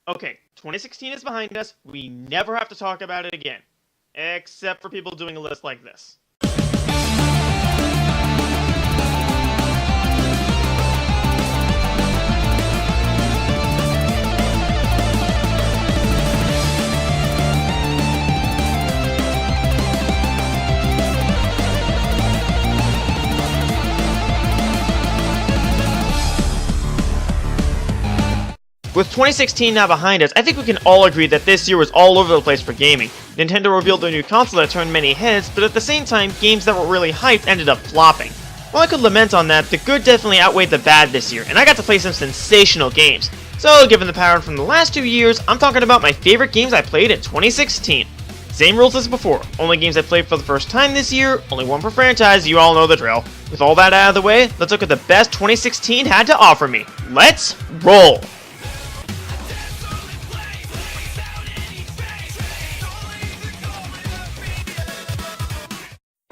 Okay, 2016 is behind us, we never have to talk about it again. Except for people doing a list like this. With 2016 now behind us, I think we can all agree that this year was all over the place for gaming. Nintendo revealed their new console that turned many heads, but at the same time, games that were really hyped ended up flopping. While I could lament on that, the good definitely outweighed the bad this year, and I got to play some sensational games. So, given the pattern from the last 2 years, I'm talking about my favorite games I played in 2016. Same rules as before, only games I played for the first time this year, only one per franchise, you all know the drill. With all that out of the way, let's look at the best 2016 had to offer me. Let's roll!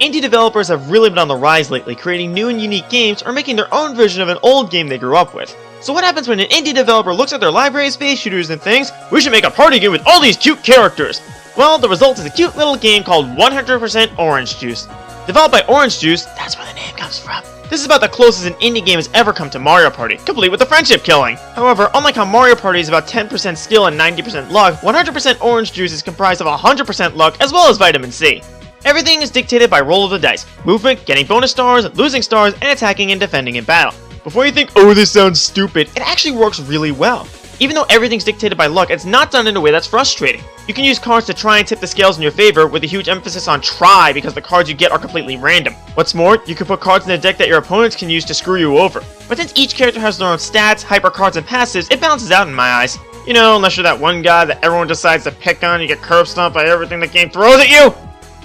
Indie developers have really been on the rise lately, creating new and unique games or making their own version of an old game they grew up with. So what happens when an indie developer looks at their library of space shooters and thinks, we should make a party game with all these cute characters? Well, the result is a cute little game called 100% Orange Juice. Developed by Orange Juice, that's where the name comes from. This is about the closest an indie game has ever come to Mario Party, complete with the friendship killing. However, unlike how Mario Party is about 10% skill and 90% luck, 100% Orange Juice is comprised of 100% luck as well as vitamin C. Everything is dictated by roll of the dice, movement, getting bonus stars, losing stars, and attacking and defending in battle. Before you think, oh this sounds stupid, it actually works really well. Even though everything's dictated by luck, it's not done in a way that's frustrating. You can use cards to try and tip the scales in your favor, with a huge emphasis on try because the cards you get are completely random. What's more, you can put cards in the deck that your opponents can use to screw you over. But since each character has their own stats, hyper cards, and passives, it balances out in my eyes. You know, unless you're that one guy that everyone decides to pick on, you get curb stomped by everything the game throws at you!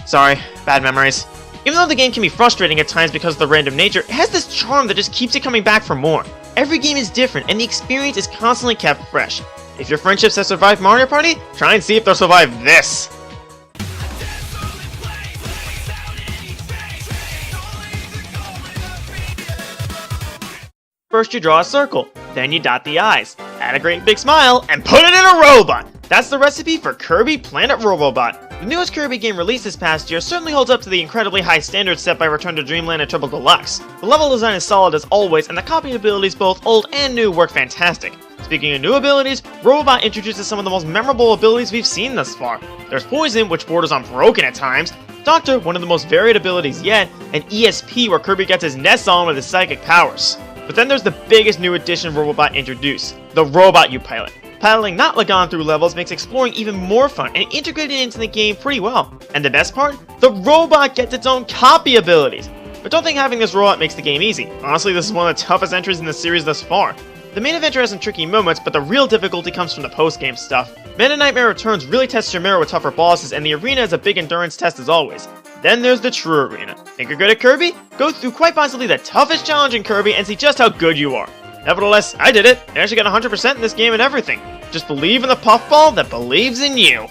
Sorry, bad memories. Even though the game can be frustrating at times because of the random nature, it has this charm that just keeps you coming back for more. Every game is different, and the experience is constantly kept fresh. If your friendships have survived Mario Party, try and see if they'll survive this! First you draw a circle, then you dot the eyes, add a great big smile, and put it in a robot! That's the recipe for Kirby Planet Robobot. The newest Kirby game released this past year certainly holds up to the incredibly high standards set by Return to Dreamland and Triple Deluxe. The level design is solid as always, and the copy abilities both old and new work fantastic. Speaking of new abilities, Robobot introduces some of the most memorable abilities we've seen thus far. There's Poison, which borders on broken at times, Doctor, one of the most varied abilities yet, and ESP, where Kirby gets his nest on with his psychic powers. But then there's the biggest new addition Robobot introduced, the robot you pilot. Paddling not Lagan through levels makes exploring even more fun and integrated into the game pretty well. And the best part? The robot gets its own copy abilities! But don't think having this robot makes the game easy. Honestly, this is one of the toughest entries in the series thus far. The main adventure has some tricky moments, but the real difficulty comes from the post-game stuff. Meta Nightmare Returns really tests your mirror with tougher bosses, and the arena is a big endurance test as always. Then there's the true arena. Think you're good at Kirby? Go through quite possibly the toughest challenge in Kirby and see just how good you are. Nevertheless, I did it. I actually got 100% in this game and everything. Just believe in the puffball that believes in you.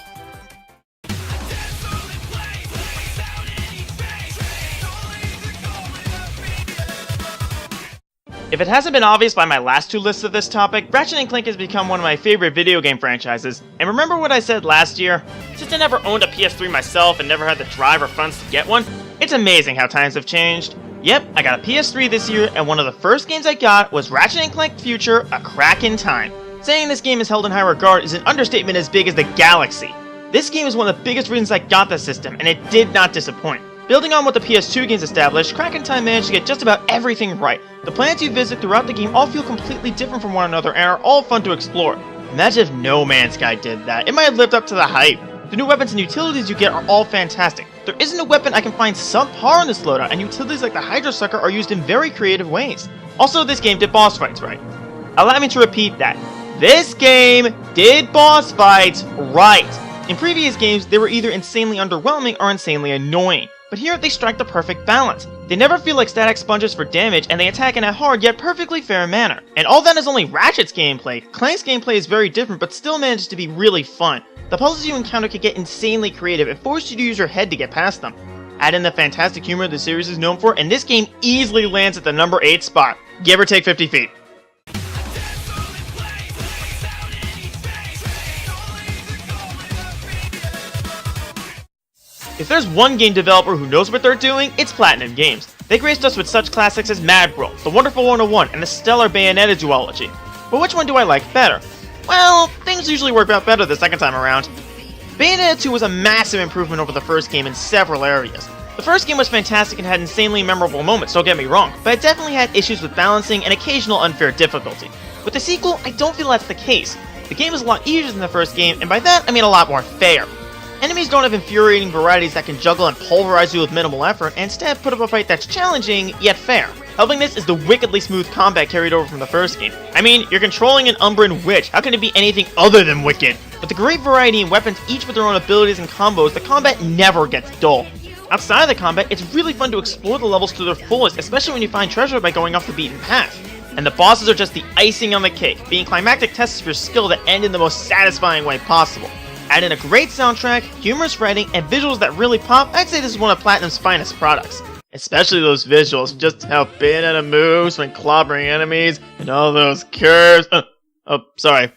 If it hasn't been obvious by my last two lists of this topic, Ratchet & Clank has become one of my favorite video game franchises. And remember what I said last year? Since I never owned a PS3 myself and never had the drive or funds to get one, it's amazing how times have changed. Yep, I got a PS3 this year, and one of the first games I got was Ratchet & Clank Future: A Crack in Time. Saying this game is held in high regard is an understatement as big as the galaxy. This game is one of the biggest reasons I got the system, and it did not disappoint. Building on what the PS2 games established, Crack in Time managed to get just about everything right. The planets you visit throughout the game all feel completely different from one another and are all fun to explore. Imagine if No Man's Sky did that. It might have lived up to the hype. The new weapons and utilities you get are all fantastic. There isn't a weapon I can find subpar in this loadout, and utilities like the Hydro Sucker are used in very creative ways. Also, this game did boss fights right. Allow me to repeat that. This game did boss fights right. In previous games, they were either insanely underwhelming or insanely annoying. But here, they strike the perfect balance. They never feel like static sponges for damage, and they attack in a hard yet perfectly fair manner. And all that is only Ratchet's gameplay. Clank's gameplay is very different, but still manages to be really fun. The puzzles you encounter can get insanely creative and force you to use your head to get past them. Add in the fantastic humor the series is known for, and this game easily lands at the number 8 spot, give or take 50 feet. If there's one game developer who knows what they're doing, it's Platinum Games. They graced us with such classics as Mad World, The Wonderful 101, and the stellar Bayonetta duology. But which one do I like better? Well, things usually work out better the second time around. Bayonetta 2 was a massive improvement over the first game in several areas. The first game was fantastic and had insanely memorable moments, don't get me wrong, but it definitely had issues with balancing and occasional unfair difficulty. With the sequel, I don't feel that's the case. The game is a lot easier than the first game, and by that I mean a lot more fair. Enemies don't have infuriating varieties that can juggle and pulverize you with minimal effort, and instead put up a fight that's challenging, yet fair. Helping this is the wickedly smooth combat carried over from the first game. I mean, you're controlling an Umbran witch, how can it be anything other than wicked? With the great variety in weapons, each with their own abilities and combos, the combat never gets dull. Outside of the combat, it's really fun to explore the levels to their fullest, especially when you find treasure by going off the beaten path. And the bosses are just the icing on the cake, being climactic tests of your skill that end in the most satisfying way possible. Add in a great soundtrack, humorous writing, and visuals that really pop, I'd say this is one of Platinum's finest products. Especially those visuals, just how Bayonetta moves when clobbering enemies, and all those curves. Sorry.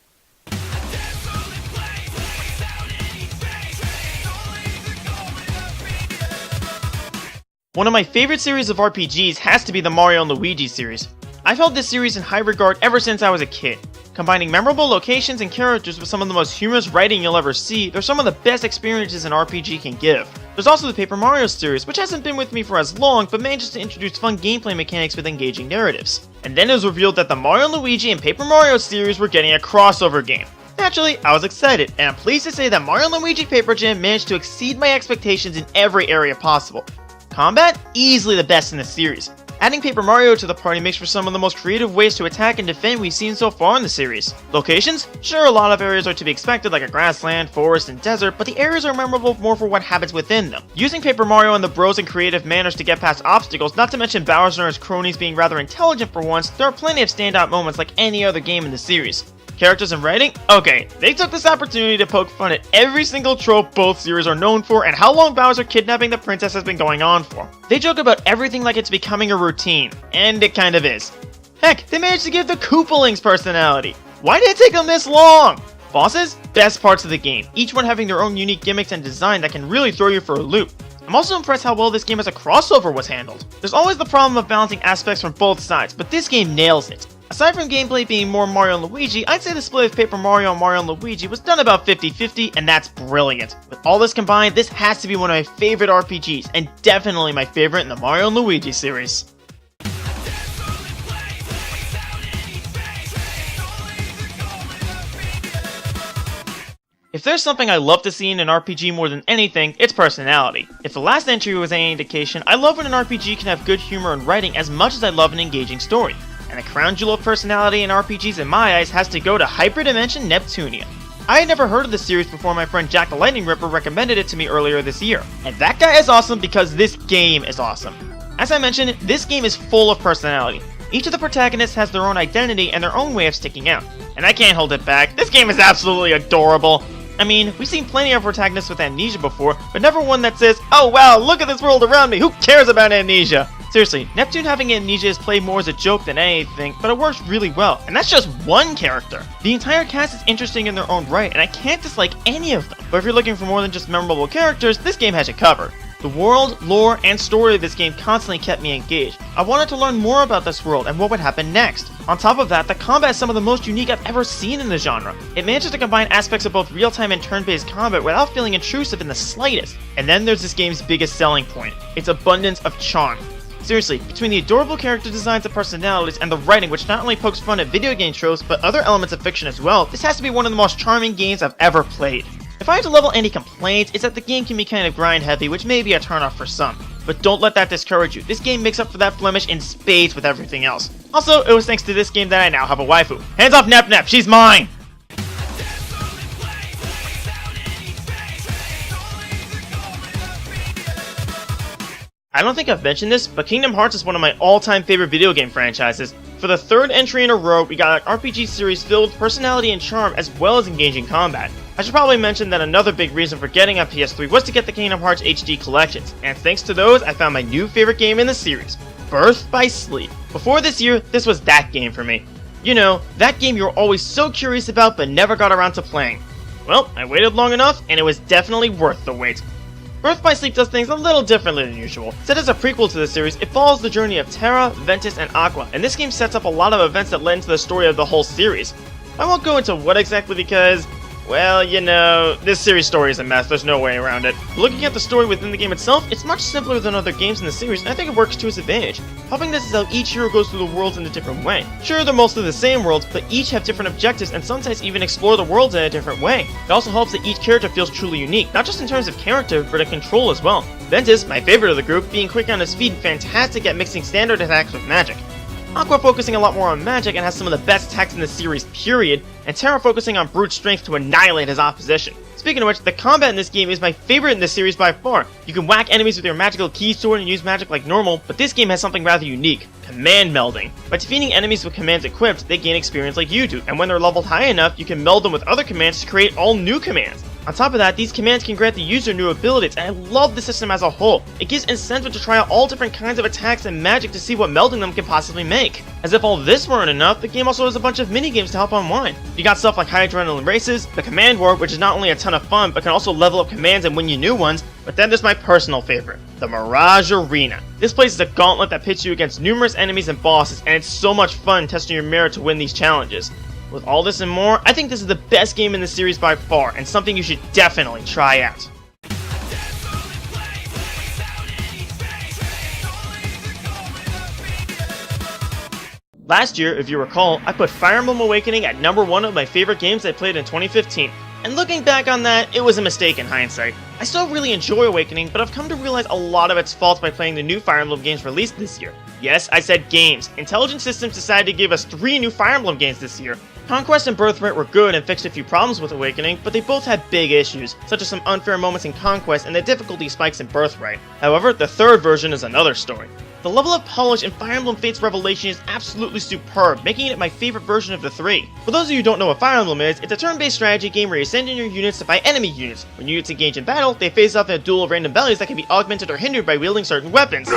One of my favorite series of RPGs has to be the Mario & Luigi series. I've held this series in high regard ever since I was a kid. Combining memorable locations and characters with some of the most humorous writing you'll ever see, they're some of the best experiences an RPG can give. There's also the Paper Mario series, which hasn't been with me for as long, but manages to introduce fun gameplay mechanics with engaging narratives. And then it was revealed that the Mario & Luigi and Paper Mario series were getting a crossover game. Naturally, I was excited, and I'm pleased to say that Mario & Luigi Paper Jam managed to exceed my expectations in every area possible. Combat? Easily the best in the series. Adding Paper Mario to the party makes for some of the most creative ways to attack and defend we've seen so far in the series. Locations? Sure, a lot of areas are to be expected like a grassland, forest, and desert, but the areas are memorable more for what happens within them. Using Paper Mario and the bros in creative manners to get past obstacles, not to mention Bowser and his cronies being rather intelligent for once, there are plenty of standout moments like any other game in the series. Characters and writing? Okay, they took this opportunity to poke fun at every single trope both series are known for and how long Bowser kidnapping the princess has been going on for. They joke about everything like it's becoming a routine, and it kind of is. Heck, they managed to give the Koopalings personality. Why did it take them this long? Bosses? Best parts of the game, each one having their own unique gimmicks and design that can really throw you for a loop. I'm also impressed how well this game as a crossover was handled. There's always the problem of balancing aspects from both sides, but this game nails it. Aside from gameplay being more Mario & Luigi, I'd say the split of Paper Mario and Mario & Luigi was done about 50-50, and that's brilliant. With all this combined, this has to be one of my favorite RPGs, and definitely my favorite in the Mario & Luigi series. If there's something I love to see in an RPG more than anything, it's personality. If the last entry was any indication, I love when an RPG can have good humor and writing as much as I love an engaging story. And the crown jewel of personality in RPGs in my eyes has to go to Hyperdimension Neptunia. I had never heard of the series before my friend Jack the Lightning Ripper recommended it to me earlier this year. And that guy is awesome because this game is awesome. As I mentioned, this game is full of personality. Each of the protagonists has their own identity and their own way of sticking out. And I can't hold it back, this game is absolutely adorable. I mean, we've seen plenty of protagonists with amnesia before, but never one that says, "Oh wow, look at this world around me, who cares about amnesia?" Seriously, Neptune having amnesia is played more as a joke than anything, but it works really well, and that's just one character. The entire cast is interesting in their own right, and I can't dislike any of them. But if you're looking for more than just memorable characters, this game has you covered. The world, lore, and story of this game constantly kept me engaged. I wanted to learn more about this world and what would happen next. On top of that, the combat is some of the most unique I've ever seen in the genre. It manages to combine aspects of both real-time and turn-based combat without feeling intrusive in the slightest. And then there's this game's biggest selling point, its abundance of charm. Seriously, between the adorable character designs and personalities and the writing which not only pokes fun at video game tropes but other elements of fiction as well, this has to be one of the most charming games I've ever played. If I had to level any complaints, it's that the game can be kind of grind heavy, which may be a turnoff for some. But don't let that discourage you, this game makes up for that blemish in spades with everything else. Also, it was thanks to this game that I now have a waifu. Hands off Nep Nep, she's mine! I don't think I've mentioned this, but Kingdom Hearts is one of my all-time favorite video game franchises. For the third entry in a row, we got an RPG series filled with personality and charm as well as engaging combat. I should probably mention that another big reason for getting a PS3 was to get the Kingdom Hearts HD collections, and thanks to those, I found my new favorite game in the series, Birth by Sleep. Before this year, this was that game for me. You know, that game you were always so curious about but never got around to playing. Well, I waited long enough, and it was definitely worth the wait. Birth by Sleep does things a little differently than usual. Set as a prequel to the series, it follows the journey of Terra, Ventus, and Aqua, and this game sets up a lot of events that led into the story of the whole series. I won't go into what exactly because, well, you know, this series story is a mess, there's no way around it. But looking at the story within the game itself, it's much simpler than other games in the series, and I think it works to its advantage. Helping this is how each hero goes through the worlds in a different way. Sure, they're mostly the same worlds, but each have different objectives and sometimes even explore the worlds in a different way. It also helps that each character feels truly unique, not just in terms of character, but in control as well. Ventus, my favorite of the group, being quick on his feet and fantastic at mixing standard attacks with magic. Aqua focusing a lot more on magic and has some of the best attacks in the series, period, and Terra focusing on brute strength to annihilate his opposition. Speaking of which, the combat in this game is my favorite in this series by far. You can whack enemies with your magical key sword and use magic like normal, but this game has something rather unique: command melding. By defeating enemies with commands equipped, they gain experience like you do, and when they're leveled high enough, you can meld them with other commands to create all new commands. On top of that, these commands can grant the user new abilities, and I love the system as a whole. It gives incentive to try out all different kinds of attacks and magic to see what melding them can possibly make. As if all this weren't enough, the game also has a bunch of mini-games to help unwind. You got stuff like high adrenaline races, the command war, which is not only a ton of fun, but can also level up commands and win you new ones, but then there's my personal favorite, the Mirage Arena. This place is a gauntlet that pits you against numerous enemies and bosses, and it's so much fun testing your merit to win these challenges. With all this and more, I think this is the best game in the series by far, and something you should definitely try out. Last year, if you recall, I put Fire Emblem Awakening at number 1 of my favorite games I played in 2015. And looking back on that, it was a mistake in hindsight. I still really enjoy Awakening, but I've come to realize a lot of its faults by playing the new Fire Emblem games released this year. Yes, I said games. Intelligent Systems decided to give us 3 new Fire Emblem games this year. Conquest and Birthright were good and fixed a few problems with Awakening, but they both had big issues, such as some unfair moments in Conquest and the difficulty spikes in Birthright. However, the third version is another story. The level of polish in Fire Emblem Fates Revelation is absolutely superb, making it my favorite version of the 3. For those of you who don't know what Fire Emblem is, it's a turn-based strategy game where you send in your units to fight enemy units. When units engage in battle, they face off in a duel of random values that can be augmented or hindered by wielding certain weapons.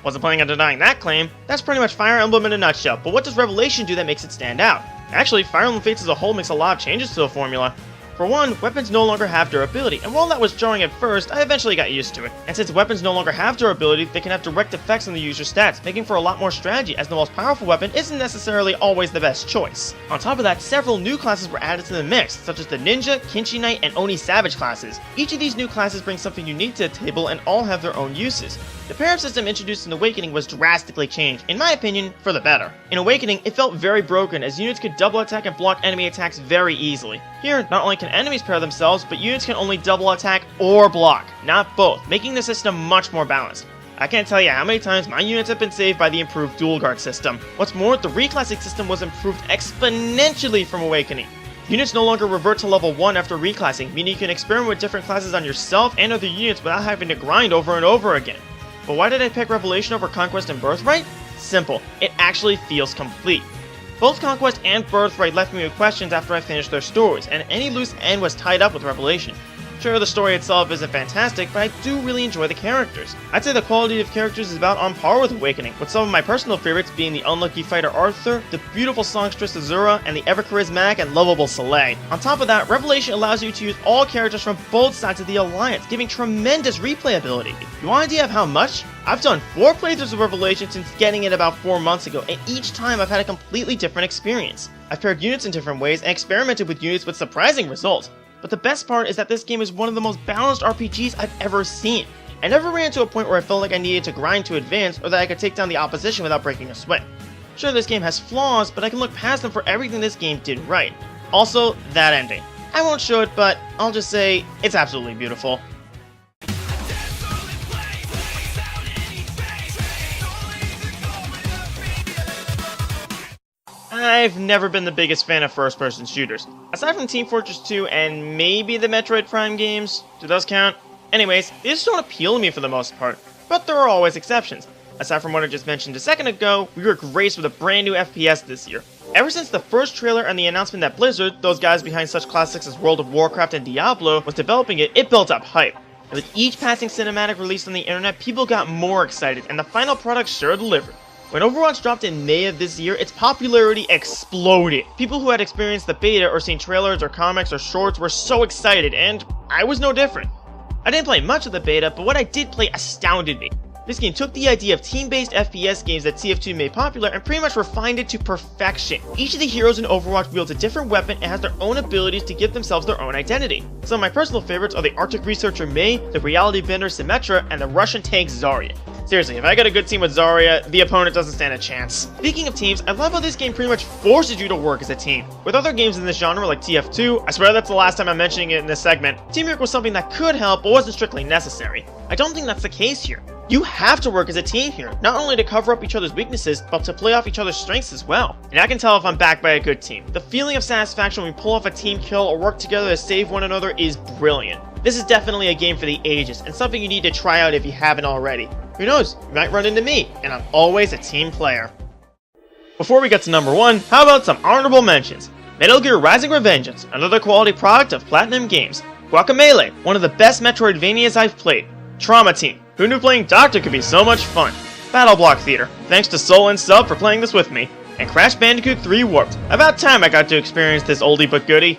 Wasn't planning on denying that claim. That's pretty much Fire Emblem in a nutshell, but what does Revelation do that makes it stand out? Actually, Fire Emblem Fates as a whole makes a lot of changes to the formula. For one, weapons no longer have durability, and while that was jarring at first, I eventually got used to it. And since weapons no longer have durability, they can have direct effects on the user's stats, making for a lot more strategy, as the most powerful weapon isn't necessarily always the best choice. On top of that, several new classes were added to the mix, such as the Ninja, Kinshi Knight, and Oni Savage classes. Each of these new classes brings something unique to the table and all have their own uses. The pair-up system introduced in Awakening was drastically changed, in my opinion, for the better. In Awakening, it felt very broken, as units could double attack and block enemy attacks very easily. Here, not only can enemies pair themselves, but units can only double attack or block, not both, making the system much more balanced. I can't tell you how many times my units have been saved by the improved dual guard system. What's more, the reclassing system was improved exponentially from Awakening. Units no longer revert to level 1 after reclassing, meaning you can experiment with different classes on yourself and other units without having to grind over and over again. But why did I pick Revelation over Conquest and Birthright? Simple, it actually feels complete. Both Conquest and Birthright left me with questions after I finished their stories, and any loose end was tied up with Revelation. Sure, the story itself isn't fantastic, but I do really enjoy the characters. I'd say the quality of characters is about on par with Awakening, with some of my personal favorites being the unlucky fighter Arthur, the beautiful songstress Azura, and the ever-charismatic and lovable Soleil. On top of that, Revelation allows you to use all characters from both sides of the Alliance, giving tremendous replayability. You want an idea of how much? I've done 4 playthroughs of Revelation since getting it about 4 months ago, and each time I've had a completely different experience. I've paired units in different ways and experimented with units with surprising results. But the best part is that this game is one of the most balanced RPGs I've ever seen. I never ran to a point where I felt like I needed to grind to advance or that I could take down the opposition without breaking a sweat. Sure, this game has flaws, but I can look past them for everything this game did right. Also, that ending. I won't show it, but I'll just say it's absolutely beautiful. I've never been the biggest fan of first-person shooters. Aside from Team Fortress 2 and maybe the Metroid Prime games, do those count? Anyways, they just don't appeal to me for the most part, but there are always exceptions. Aside from what I just mentioned a second ago, we were graced with a brand new FPS this year. Ever since the first trailer and the announcement that Blizzard, those guys behind such classics as World of Warcraft and Diablo, was developing it, it built up hype. And with each passing cinematic released on the internet, people got more excited, and the final product sure delivered. When Overwatch dropped in May of this year, its popularity exploded. People who had experienced the beta or seen trailers or comics or shorts were so excited, and I was no different. I didn't play much of the beta, but what I did play astounded me. This game took the idea of team-based FPS games that TF2 made popular and pretty much refined it to perfection. Each of the heroes in Overwatch wields a different weapon and has their own abilities to give themselves their own identity. Some of my personal favorites are the Arctic researcher Mei, the reality bender Symmetra, and the Russian tank Zarya. Seriously, if I got a good team with Zarya, the opponent doesn't stand a chance. Speaking of teams, I love how this game pretty much forces you to work as a team. With other games in this genre like TF2, I swear that's the last time I'm mentioning it in this segment, teamwork was something that could help but wasn't strictly necessary. I don't think that's the case here. You have to work as a team here, not only to cover up each other's weaknesses, but to play off each other's strengths as well. And I can tell if I'm backed by a good team. The feeling of satisfaction when we pull off a team kill or work together to save one another is brilliant. This is definitely a game for the ages, and something you need to try out if you haven't already. Who knows, you might run into me, and I'm always a team player. Before we get to number 1, how about some honorable mentions? Metal Gear Rising: Revengeance, another quality product of Platinum Games. Guacamelee, one of the best Metroidvanias I've played. Trauma Team, who knew playing Doctor could be so much fun? Battle Block Theater, thanks to Soul and Sub for playing this with me. And Crash Bandicoot 3 Warped, about time I got to experience this oldie but goodie.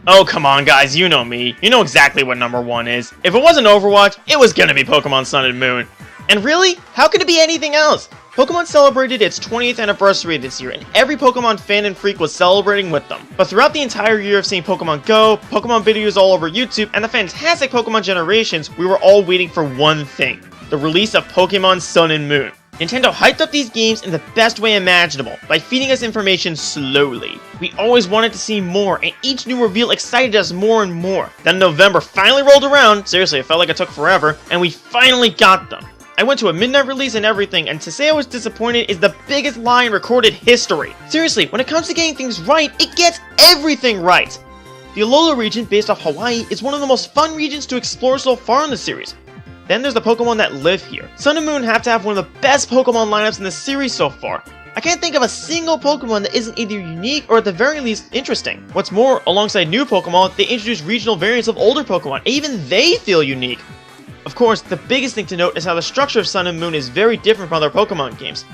Oh come on guys, you know me. You know exactly what number 1 is. If it wasn't Overwatch, it was gonna be Pokemon Sun and Moon. And really? How could it be anything else? Pokemon celebrated its 20th anniversary this year, and every Pokemon fan and freak was celebrating with them. But throughout the entire year of seeing Pokemon Go, Pokemon videos all over YouTube, and the fantastic Pokemon generations, we were all waiting for one thing: the release of Pokemon Sun and Moon. Nintendo hyped up these games in the best way imaginable, by feeding us information slowly. We always wanted to see more, and each new reveal excited us more and more. Then November finally rolled around, seriously it felt like it took forever, and we finally got them. I went to a midnight release and everything, and to say I was disappointed is the biggest lie in recorded history. Seriously, when it comes to getting things right, it gets everything right! The Alola region, based off Hawaii, is one of the most fun regions to explore so far in the series. Then there's the Pokemon that live here. Sun and Moon have to have one of the best Pokemon lineups in the series so far. I can't think of a single Pokemon that isn't either unique or at the very least interesting. What's more, alongside new Pokemon, they introduce regional variants of older Pokemon, and even they feel unique. Of course, the biggest thing to note is how the structure of Sun and Moon is very different from other Pokemon games.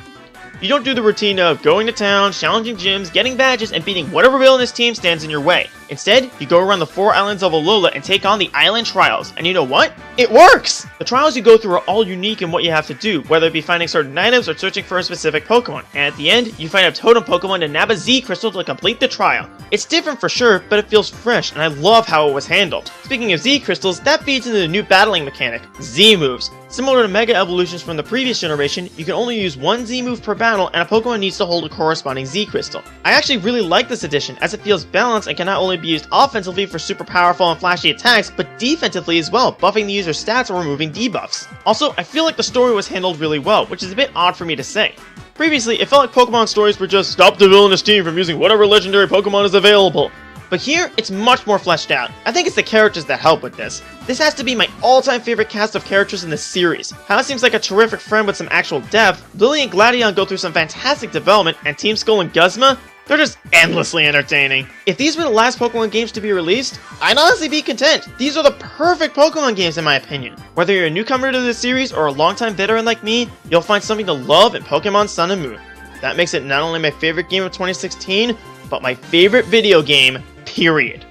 You don't do the routine of going to town, challenging gyms, getting badges, and beating whatever villainous team stands in your way. Instead, you go around the 4 islands of Alola and take on the Island Trials, and you know what? It works! The trials you go through are all unique in what you have to do, whether it be finding certain items or searching for a specific Pokemon, and at the end, you find a totem Pokemon to nab a Z Crystal to complete the trial. It's different for sure, but it feels fresh, and I love how it was handled. Speaking of Z Crystals, that feeds into the new battling mechanic, Z moves. Similar to Mega Evolutions from the previous generation, you can only use one Z move per battle, and a Pokemon needs to hold a corresponding Z Crystal. I actually really like this addition, as it feels balanced and can not only be used offensively for super powerful and flashy attacks, but defensively as well, buffing the user's stats or removing debuffs. Also, I feel like the story was handled really well, which is a bit odd for me to say. Previously, it felt like Pokemon stories were just stop the villainous team from using whatever legendary Pokemon is available. But here, it's much more fleshed out. I think it's the characters that help with this. This has to be my all-time favorite cast of characters in the series. Hal seems like a terrific friend with some actual depth, Lily and Gladion go through some fantastic development, and Team Skull and Guzma, they're just endlessly entertaining. If these were the last Pokemon games to be released, I'd honestly be content. These are the perfect Pokemon games in my opinion. Whether you're a newcomer to this series or a longtime veteran like me, you'll find something to love in Pokemon Sun and Moon. That makes it not only my favorite game of 2016, but my favorite video game, period.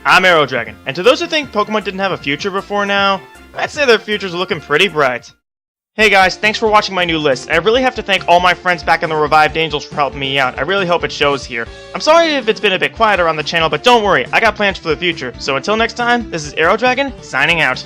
I'm AeroDragon, and to those who think Pokemon didn't have a future before now, I'd say their future's looking pretty bright. Hey guys, thanks for watching my new list. I really have to thank all my friends back in the Revived Angels for helping me out. I really hope it shows here. I'm sorry if it's been a bit quieter on the channel, but don't worry, I got plans for the future. So until next time, this is AeroDragon, signing out.